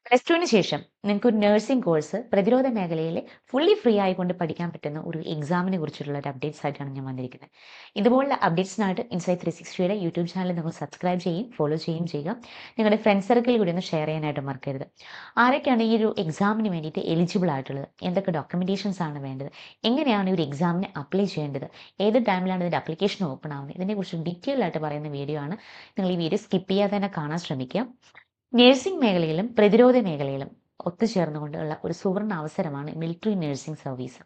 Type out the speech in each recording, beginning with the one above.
Plus ടുവിന് ശേഷം നിങ്ങൾക്ക് ഒരു നഴ്സിംഗ് കോഴ്സ് പ്രതിരോധ മേഖലയിൽ ഫുള്ളി ഫ്രീ ആയിക്കൊണ്ട് പഠിക്കാൻ പറ്റുന്ന ഒരു എക്സാമിനെ കുറിച്ചിട്ടുള്ള ഒരു അപ്ഡേറ്റ്സ് ആയിട്ടാണ് ഞാൻ വന്നിരിക്കുന്നത്. ഇതുപോലുള്ള അപ്ഡേറ്റ്സിനായിട്ട് ഇൻസൈറ്റ് 360യുടെ യൂട്യൂബ് ചാനൽ നിങ്ങൾ സബ്സ്ക്രൈബ് ചെയ്യും, ഫോളോ ചെയ്യുകയും ചെയ്യുക. നിങ്ങളുടെ ഫ്രണ്ട് സർക്കിളിൽ കൂടി ഒന്ന് ഷെയർ ചെയ്യാനായിട്ട് മറക്കരുത്. ആരൊക്കെയാണ് ഈ ഒരു എക്സാമിന് വേണ്ടിയിട്ട് എലിജിബിൾ ആയിട്ടുള്ളത്, എന്തൊക്കെ ഡോക്യുമെൻറ്റേഷൻസ് ആണ് വേണ്ടത്, എങ്ങനെയാണ് ഈ ഒരു എക്സാമിന് അപ്ലൈ ചെയ്യേണ്ടത്, ഏത് ടൈമിലാണ് ഇതിൻ്റെ അപ്ലിക്കേഷൻ ഓപ്പൺ ആവുന്നത്, ഇതിനെക്കുറിച്ച് ഡീറ്റെയിൽ ആയിട്ട് പറയുന്ന വീഡിയോ ആണ്. നിങ്ങൾ ഈ വീഡിയോ സ്കിപ്പ് ചെയ്യാതെ തന്നെ കാണാൻ ശ്രമിക്കുക. നഴ്സിംഗ് മേഖലയിലും പ്രതിരോധ മേഖലയിലും ഒത്തുചേർന്നുകൊണ്ടുള്ള ഒരു സുവർണ അവസരമാണ് മിലിറ്ററി നഴ്സിംഗ് സർവീസ്.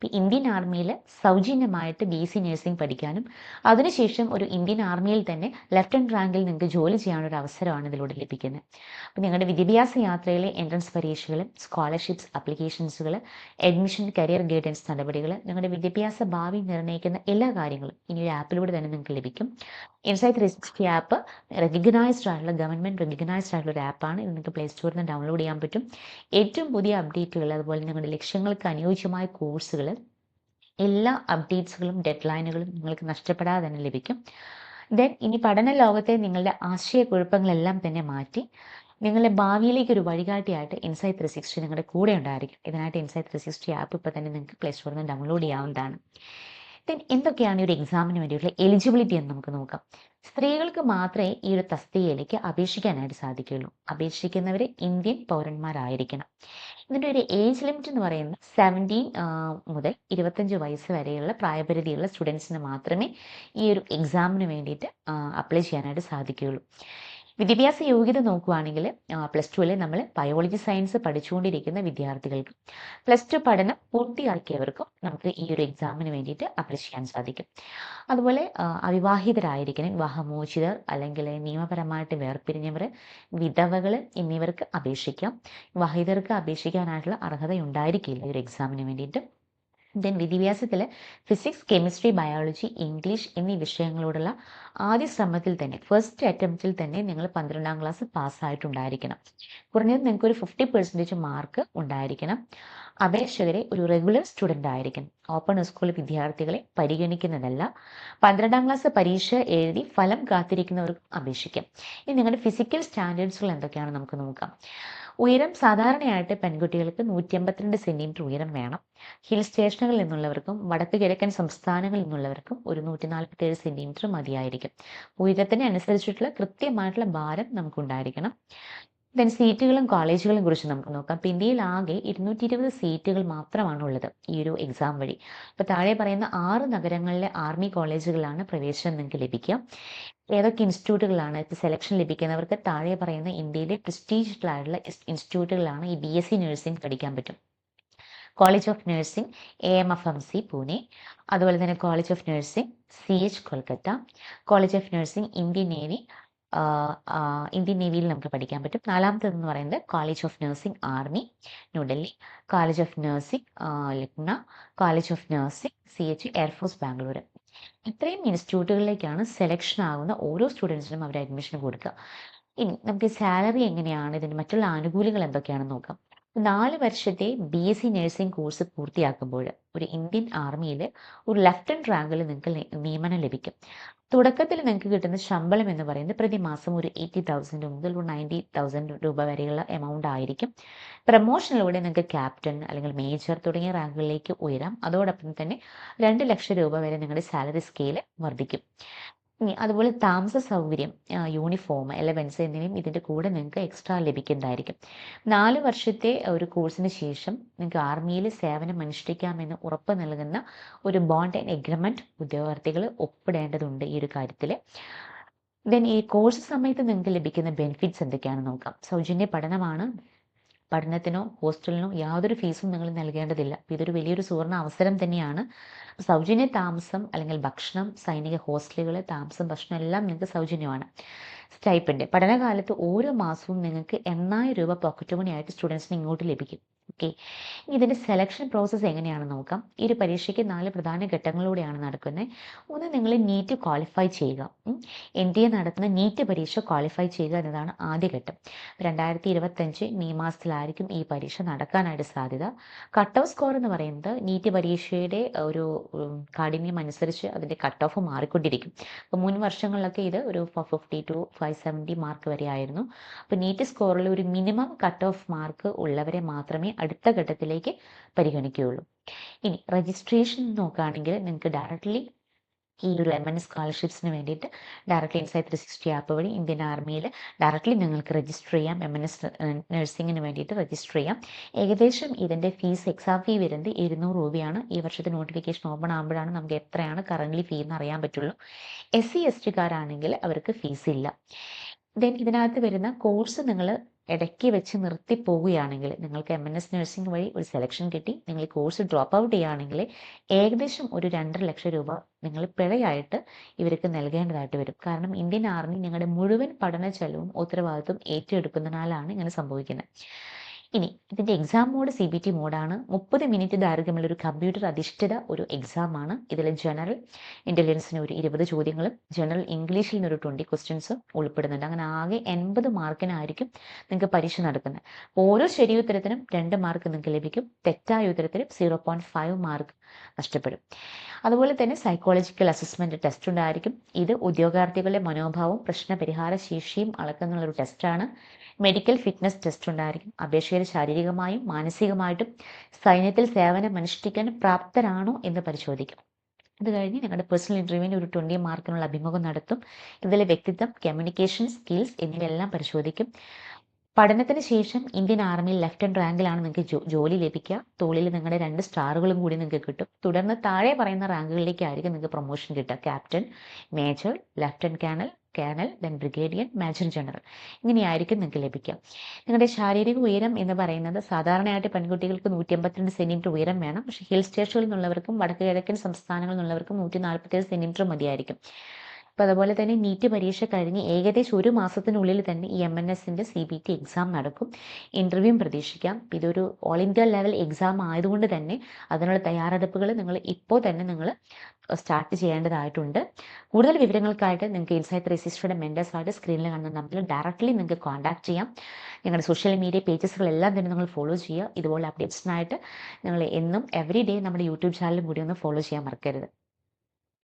ഇന്ത്യൻ ആർമിയിൽ സൗജന്യമായിട്ട് ബി.എസ്.സി നഴ്സിംഗ് പഠിക്കാനും അതിനുശേഷം ഒരു ഇന്ത്യൻ ആർമിയിൽ തന്നെ ലെഫ്റ്റനന്റ് റാങ്കിൽ നിങ്ങൾക്ക് ജോലി ചെയ്യാനുള്ള ഒരു അവസരമാണ് ഇതിലൂടെ ലഭിക്കുന്നത്. അപ്പോൾ നിങ്ങളുടെ വിദ്യാഭ്യാസ യാത്രയിലെ എൻട്രൻസ് പരീക്ഷകൾ, സ്കോളർഷിപ്സ് അപ്ലിക്കേഷൻസുകൾ, അഡ്മിഷൻ, കരിയർ ഗൈഡൻസ് നടപടികൾ, നിങ്ങളുടെ വിദ്യാഭ്യാസ ഭാവി നിർണ്ണയിക്കുന്ന എല്ലാ കാര്യങ്ങളും ഇനി ഒരു ആപ്പിലൂടെ തന്നെ നിങ്ങൾക്ക് ലഭിക്കും. ഇൻസൈറ്റ് 360 ആപ്പ് റെക്കഗ്നൈസ്ഡ് ആയിട്ടുള്ള ഗവൺമെൻറ് റെക്കഗ്നൈസ്ഡ് ആയിട്ടുള്ള ഒരു ആപ്പാണ്. ഇത് നിങ്ങൾക്ക് പ്ലേ സ്റ്റോറിൽ നിന്ന് ഡൗൺലോഡ് ചെയ്യാൻ പറ്റും. ഏറ്റവും പുതിയ അപ്ഡേറ്റുകൾ, അതുപോലെ നിങ്ങളുടെ ലക്ഷ്യങ്ങൾക്ക് അനുയോജ്യമായ കോഴ്സുകൾ, എല്ലാ അപ്ഡേറ്റ്സുകളും ഡെഡ് ലൈനുകളും നിങ്ങൾക്ക് നഷ്ടപ്പെടാതെ തന്നെ ലഭിക്കും. ദെൻ ഇനി പഠന ലോകത്തെ നിങ്ങളുടെ ആശയക്കുഴപ്പങ്ങളെല്ലാം തന്നെ മാറ്റി നിങ്ങളുടെ ഭാവിയിലേക്ക് ഒരു വഴികാട്ടിയായിട്ട് ഇൻസൈറ്റ് 360 നിങ്ങളുടെ കൂടെ ഉണ്ടായിരിക്കും. ഇതിനായിട്ട് ഇൻസൈറ്റ് 360 ആപ്പ് ഇപ്പോൾ തന്നെ നിങ്ങൾക്ക് പ്ലേ സ്റ്റോറിൽ നിന്ന് ഡൗൺലോഡ് ചെയ്യാവുന്നതാണ്. ദെൻ എന്തൊക്കെയാണ് ഈ ഒരു എക്സാമിന് വേണ്ടിയിട്ടുള്ള എലിജിബിലിറ്റി എന്ന് നമുക്ക് നോക്കാം. സ്ത്രീകൾക്ക് മാത്രമേ ഈ ഒരു തസ്തികയിലേക്ക് അപേക്ഷിക്കാനായിട്ട് സാധിക്കുകയുള്ളൂ. അപേക്ഷിക്കുന്നവർ ഇന്ത്യൻ പൗരന്മാരായിരിക്കണം. ഇതിൻ്റെ ഒരു ഏജ് ലിമിറ്റ് എന്ന് പറയുന്നത് 17 മുതൽ 25 വയസ്സ് വരെയുള്ള പ്രായപരിധിയുള്ള സ്റ്റുഡൻസിന് മാത്രമേ ഈ ഒരു എക്സാമിന് വേണ്ടിയിട്ട് അപ്ലൈ ചെയ്യാനായിട്ട് സാധിക്കുകയുള്ളൂ. വിദ്യാഭ്യാസ യോഗ്യത നോക്കുകയാണെങ്കിൽ പ്ലസ് ടുവിൽ നമ്മൾ ബയോളജി സയൻസ് പഠിച്ചുകൊണ്ടിരിക്കുന്ന വിദ്യാർത്ഥികൾക്കും പ്ലസ് ടു പഠനം പൂർത്തിയാക്കിയവർക്കും നമുക്ക് ഈ ഒരു എക്സാമിന് വേണ്ടിയിട്ട് അപ്ലൈ ചെയ്യാൻ സാധിക്കും. അതുപോലെ അവിവാഹിതരായിരിക്കണം, വിവാഹമോചിതർ അല്ലെങ്കിൽ നിയമപരമായിട്ട് വേർപിരിഞ്ഞവർ, വിധവകൾ എന്നിവർക്ക് അപേക്ഷിക്കാം. വിവാഹിതർക്ക് അപേക്ഷിക്കാനായിട്ടുള്ള അർഹത ഉണ്ടായിരിക്കില്ല ഈ ഒരു എക്സാമിന് വേണ്ടിയിട്ട്. ദെൻ വിദ്യാഭ്യാസത്തിൽ ഫിസിക്സ്, കെമിസ്ട്രി, ബയോളജി, ഇംഗ്ലീഷ് എന്നീ വിഷയങ്ങളോടുള്ള ആദ്യ ശ്രമത്തിൽ തന്നെ ഫസ്റ്റ് അറ്റംപ്റ്റിൽ തന്നെ നിങ്ങൾ 12ാം ക്ലാസ് പാസ്സായിട്ടുണ്ടായിരിക്കണം. കുറഞ്ഞത് നിങ്ങൾക്ക് ഒരു 50% മാർക്ക് ഉണ്ടായിരിക്കണം. അപേക്ഷകരെ ഒരു റെഗുലർ സ്റ്റുഡൻ്റ് ആയിരിക്കണം. ഓപ്പൺ സ്കൂൾ വിദ്യാർത്ഥികളെ പരിഗണിക്കുന്നതല്ല. 12ാം ക്ലാസ് പരീക്ഷ എഴുതി ഫലം കാത്തിരിക്കുന്നവർക്കും അപേക്ഷിക്കാം. ഇനി നിങ്ങളുടെ ഫിസിക്കൽ സ്റ്റാൻഡേർഡ്സുകൾ എന്തൊക്കെയാണെന്ന് നമുക്ക് നോക്കാം. ഉയരം സാധാരണയായിട്ട് പെൺകുട്ടികൾക്ക് 152 സെൻറ്റിമീറ്റർ ഉയരം വേണം. ഹിൽ സ്റ്റേഷനുകളിൽ നിന്നുള്ളവർക്കും വടക്ക് കിഴക്കൻ സംസ്ഥാനങ്ങളിൽ നിന്നുള്ളവർക്കും ഒരു 147 സെൻറ്റിമീറ്റർ മതിയായിരിക്കും. ഉയരത്തിന് അനുസരിച്ചിട്ടുള്ള കൃത്യമായിട്ടുള്ള ഭാരം നമുക്കുണ്ടായിരിക്കണം. ദെൻ സീറ്റുകളും കോളേജുകളും കുറിച്ച് നമുക്ക് നോക്കാം. ഇപ്പോൾ ഇന്ത്യയിൽ ആകെ 220 സീറ്റുകൾ മാത്രമാണ് ഉള്ളത് ഈ ഒരു എക്സാം വഴി. ഇപ്പോൾ താഴെ പറയുന്ന 6 നഗരങ്ങളിലെ ആർമി കോളേജുകളാണ് പ്രവേശനം നിങ്ങൾക്ക് ലഭിക്കുക. ഏതൊക്കെ ഇൻസ്റ്റിറ്റ്യൂട്ടുകളാണ് ഇപ്പോൾ സെലക്ഷൻ ലഭിക്കുന്നവർക്ക് താഴെ പറയുന്ന ഇന്ത്യയിലെ പ്രസ്റ്റീജിയസ് ആയിട്ടുള്ള ഇൻസ്റ്റിറ്റ്യൂട്ടുകളാണ് ഈ ബി.എസ്.സി നഴ്സിംഗ് പഠിക്കാൻ പറ്റും. College of nursing AMFMC Pune, അതുപോലെ തന്നെ college of nursing CH Kolkata, college of nursing Indian navy, Indian നേവിയിൽ നമുക്ക് പഠിക്കാൻ പറ്റും. നാലാമത്തേതെന്ന് പറയുന്നത് college of nursing army New Delhi, college of nursing Lucknow, college of nursing CH air force Bangalore. ഇത്രയും ഇൻസ്റ്റിറ്റ്യൂട്ടുകളിലേക്കാണ് സെലക്ഷൻ ആകുന്ന ഓരോ സ്റ്റുഡൻസിനും അവർ അഡ്മിഷൻ കൊടുക്കുക. ഇനി നമുക്ക് സാലറി എങ്ങനെയാണ്, ഇതിൻ്റെ മറ്റുള്ള ആനുകൂല്യങ്ങൾ എന്തൊക്കെയാണെന്ന് നോക്കാം. 4 വർഷത്തെ BSc നഴ്സിംഗ് കോഴ്സ് പൂർത്തിയാക്കുമ്പോൾ ഒരു ഇന്ത്യൻ ആർമിയിൽ ഒരു ലെഫ്റ്റനന്റ് റാങ്കിൽ നിങ്ങൾക്ക് നിയമനം ലഭിക്കും. തുടക്കത്തിൽ നിങ്ങൾക്ക് കിട്ടുന്ന ശമ്പളം എന്ന് പറയുന്നത് പ്രതിമാസം ഒരു 80,000 മുതൽ 90,000 രൂപ വരെയുള്ള എമൗണ്ട് ആയിരിക്കും. പ്രമോഷനിലൂടെ നിങ്ങൾക്ക് ക്യാപ്റ്റൻ അല്ലെങ്കിൽ മേജർ തുടങ്ങിയ റാങ്കുകളിലേക്ക് ഉയരാം. അതോടൊപ്പം തന്നെ 2 ലക്ഷം രൂപ വരെ നിങ്ങളുടെ സാലറി സ്കെയിൽ വർദ്ധിക്കും. അതുപോലെ താമസ സൗകര്യം, യൂണിഫോം, എലവൻസ് എന്നിവയും ഇതിൻ്റെ കൂടെ നിങ്ങൾക്ക് എക്സ്ട്രാ ലഭിക്കുന്നതായിരിക്കും. 4 വർഷത്തെ ഒരു കോഴ്സിന് ശേഷം നിങ്ങൾക്ക് ആർമിയിൽ സേവനം അനുഷ്ഠിക്കാമെന്ന് ഉറപ്പ് നൽകുന്ന ഒരു ബോണ്ട് ആൻഡ് എഗ്രിമെൻറ്റ് ഉദ്യോഗാർത്ഥികൾ ഒപ്പിടേണ്ടതുണ്ട് ഈ ഒരു കാര്യത്തിൽ. ദെൻ ഈ കോഴ്സ് സമയത്ത് നിങ്ങൾക്ക് ലഭിക്കുന്ന ബെനിഫിറ്റ്സ് എന്തൊക്കെയാണെന്ന് നോക്കാം. സൗജന്യ പഠനമാണ്. പഠനത്തിനോ ഹോസ്റ്റലിനോ യാതൊരു ഫീസും നിങ്ങൾ നൽകേണ്ടതില്ല. ഇതൊരു വലിയൊരു സുവർണ അവസരം തന്നെയാണ്. സൗജന്യ താമസം അല്ലെങ്കിൽ ഭക്ഷണം, സൈനിക ഹോസ്റ്റലുകൾ, താമസം, ഭക്ഷണം എല്ലാം നിങ്ങൾക്ക് സൗജന്യമാണ്. സ്റ്റൈപ്പൻഡ് പഠനകാലത്ത് ഓരോ മാസവും നിങ്ങൾക്ക് 8,000 രൂപ പോക്കറ്റ് മണി ആയിട്ട് സ്റ്റുഡൻസിന് ഇങ്ങോട്ട് ലഭിക്കും. ഓക്കെ. ഇനി ഇതിൻ്റെ സെലക്ഷൻ പ്രോസസ്സ് എങ്ങനെയാണെന്ന് നോക്കാം. ഈ ഒരു പരീക്ഷയ്ക്ക് 4 പ്രധാന ഘട്ടങ്ങളിലൂടെയാണ് നടക്കുന്നത്. ഒന്ന്, നിങ്ങൾ നീറ്റ് ക്വാളിഫൈ ചെയ്യുക. NDA നടത്തുന്ന നീറ്റ് പരീക്ഷ ക്വാളിഫൈ ചെയ്യുക എന്നതാണ് ആദ്യ ഘട്ടം. 2025 മെയ് മാസത്തിലായിരിക്കും ഈ പരീക്ഷ നടക്കാനായിട്ട് സാധ്യത. കട്ട് ഓഫ് സ്കോർ എന്ന് പറയുന്നത് നീറ്റ് പരീക്ഷയുടെ ഒരു കാഠിന്യം അനുസരിച്ച് അതിൻ്റെ കട്ട് ഓഫ് മാറിക്കൊണ്ടിരിക്കും. അപ്പോൾ മുൻ വർഷങ്ങളിലൊക്കെ ഇത് ഒരു 450 to 570 മാർക്ക് വരെ ആയിരുന്നു. അപ്പോൾ നീറ്റ് സ്കോറിൽ ഒരു മിനിമം കട്ട് ഓഫ് മാർക്ക് ഉള്ളവരെ മാത്രമേ അടുത്ത ഘട്ടത്തിലേക്ക് പരിഗണിക്കുകയുള്ളൂ. ഇനി രജിസ്ട്രേഷൻ നോക്കുകയാണെങ്കിൽ നിങ്ങൾക്ക് ഡയറക്റ്റ്ലി ഈ ഒരു MNS സ്കോളർഷിപ്സിന് വേണ്ടിയിട്ട് ഡയറക്റ്റ്ലി ഇൻസൈറ്റ് 360 ആപ്പ് വഴി ഇന്ത്യൻ ആർമിയിൽ ഡയറക്റ്റ്ലി നിങ്ങൾക്ക് രജിസ്റ്റർ ചെയ്യാം. MNS നഴ്സിംഗിന് വേണ്ടിയിട്ട് രജിസ്റ്റർ ചെയ്യാം. ഏകദേശം ഇതിൻ്റെ ഫീസ്, എക്സാം ഫീ വരുന്നത് 200 രൂപയാണ്. ഈ വർഷത്തെ നോട്ടിഫിക്കേഷൻ ഓപ്പൺ ആകുമ്പോഴാണ് നമുക്ക് എത്രയാണ് കറൻ്റ്ലി ഫീ എന്ന് അറിയാൻ പറ്റുള്ളൂ. SC ST അവർക്ക് ഫീസ് ഇല്ല. ദെൻ ഇതിനകത്ത് വരുന്ന കോഴ്സ് നിങ്ങൾ ഇടയ്ക്ക് വെച്ച് നിർത്തി പോവുകയാണെങ്കിൽ, നിങ്ങൾക്ക് MNS നഴ്സിംഗ് വഴി ഒരു സെലക്ഷൻ കിട്ടി, നിങ്ങൾ ഈ കോഴ്സ് ഡ്രോപ്പ് ഔട്ട് ചെയ്യുകയാണെങ്കിൽ ഏകദേശം ഒരു 2.5 ലക്ഷം രൂപ നിങ്ങൾ പിഴയായിട്ട് ഇവർക്ക് നൽകേണ്ടതായിട്ട് വരും. കാരണം ഇന്ത്യൻ ആർമി നിങ്ങളുടെ മുഴുവൻ പഠന ചെലവും ഉത്തരവാദിത്വം ഏറ്റെടുക്കുന്നതിനാലാണ് ഇങ്ങനെ സംഭവിക്കുന്നത്. ഇനി ഇതിൻ്റെ എക്സാം മോഡ് CBT മോഡാണ്. 30 മിനിറ്റ് ദൈർഘ്യമുള്ള ഒരു കമ്പ്യൂട്ടർ അധിഷ്ഠിത ഒരു എക്സാമാണ്. ഇതിൽ ജനറൽ ഇൻ്റലിജൻസിന് ഒരു 20 ചോദ്യങ്ങളും ജനറൽ ഇംഗ്ലീഷിൽ നിന്നൊരു 20 ക്വസ്റ്റ്യൻസും ഉൾപ്പെടുന്നുണ്ട്. അങ്ങനെ ആകെ 80 മാർക്കിനായിരിക്കും നിങ്ങൾക്ക് പരീക്ഷ നടക്കുന്നത്. ഓരോ ശരി ഉത്തരത്തിനും 2 മാർക്ക് നിങ്ങൾക്ക് ലഭിക്കും. തെറ്റായ ഉത്തരത്തിനും 0.5 മാർക്ക് നഷ്ടപ്പെടും. അതുപോലെ തന്നെ സൈക്കോളജിക്കൽ അസസ്മെൻറ്റ് ടെസ്റ്റ് ഉണ്ടായിരിക്കും. ഇത് ഉദ്യോഗാർത്ഥികളുടെ മനോഭാവവും പ്രശ്നപരിഹാര ശേഷിയും അളക്കുന്നുള്ള ഒരു ടെസ്റ്റാണ്. മെഡിക്കൽ ഫിറ്റ്നസ് ടെസ്റ്റ് ഉണ്ടായിരിക്കും. അപേക്ഷകർ ശാരീരികമായും മാനസികമായിട്ടും സൈന്യത്തിൽ സേവനം അനുഷ്ഠിക്കാൻ പ്രാപ്തരാണോ എന്ന് പരിശോധിക്കും. അത് കഴിഞ്ഞ് നിങ്ങളുടെ പേഴ്സണൽ ഇൻ്റർവ്യൂവിന് ഒരു 20 മാർക്കിനുള്ള അഭിമുഖം നടത്തും. ഇതിലെ വ്യക്തിത്വം, കമ്മ്യൂണിക്കേഷൻ സ്കിൽസ് എന്നിവയെല്ലാം പരിശോധിക്കും. പഠനത്തിന് ശേഷം ഇന്ത്യൻ ആർമിയിൽ ലെഫ്റ്റനന്റ് റാങ്കിലാണ് നിങ്ങൾക്ക് ജോലി ലഭിക്കുക. തോളിൽ നിങ്ങളുടെ 2 സ്റ്റാറുകളും കൂടി നിങ്ങൾക്ക് കിട്ടും. തുടർന്ന് താഴെ പറയുന്ന റാങ്കുകളിലേക്കായിരിക്കും നിങ്ങൾക്ക് പ്രൊമോഷൻ കിട്ടുക. Captain, major, lieutenant colonel, then brigadier, major general, ഇങ്ങനെയായിരിക്കും നിങ്ങൾക്ക് ലഭിക്കുക. നിങ്ങളുടെ ശാരീരിക ഉയരം എന്ന് പറയുന്നത് സാധാരണയായിട്ട് പെൺകുട്ടികൾക്ക് 152 സെൻറ്റിമീറ്റർ ഉയരം വേണം. പക്ഷേ ഹിൽ സ്റ്റേഷനിൽ നിന്നുള്ളവർക്കും വടക്ക് കിഴക്കൻ സംസ്ഥാനങ്ങളിൽ നിന്നുള്ളവർക്കും 147 സെൻറ്റിമീറ്റർ മതിയായിരിക്കും. അപ്പോൾ അതുപോലെ തന്നെ നീറ്റ് പരീക്ഷ കഴിഞ്ഞ് ഏകദേശം 1 മാസത്തിനുള്ളിൽ തന്നെ ഈ MNSൻ്റെ CBT എക്സാം നടക്കും. ഇൻ്റർവ്യൂവും പ്രതീക്ഷിക്കാം. ഇതൊരു ഓൾ ഇന്ത്യ ലെവൽ എക്സാം ആയതുകൊണ്ട് തന്നെ അതിനുള്ള തയ്യാറെടുപ്പുകൾ നിങ്ങൾ ഇപ്പോൾ തന്നെ നിങ്ങൾ സ്റ്റാർട്ട് ചെയ്യേണ്ടതായിട്ടുണ്ട്. കൂടുതൽ വിവരങ്ങൾക്കായിട്ട് നിങ്ങൾക്ക് ഇൻസൈറ്റ് 360യുടെ മെൻറ്റേഴ്സായിട്ട് സ്ക്രീനിൽ കാണുന്ന നമ്പറിൽ ഡയറക്റ്റ്ലി നിങ്ങൾക്ക് കോൺടാക്ട് ചെയ്യാം. നിങ്ങളുടെ സോഷ്യൽ മീഡിയ പേജസുകളെല്ലാം തന്നെ നിങ്ങൾ ഫോളോ ചെയ്യുക. ഇതുപോലെ അപ്ഡേറ്റ്സിനായിട്ട് നിങ്ങൾ എന്നും എവറി ഡേ നമ്മുടെ യൂട്യൂബ് ചാനലും കൂടി ഒന്ന് ഫോളോ ചെയ്യാൻ മറക്കരുത്.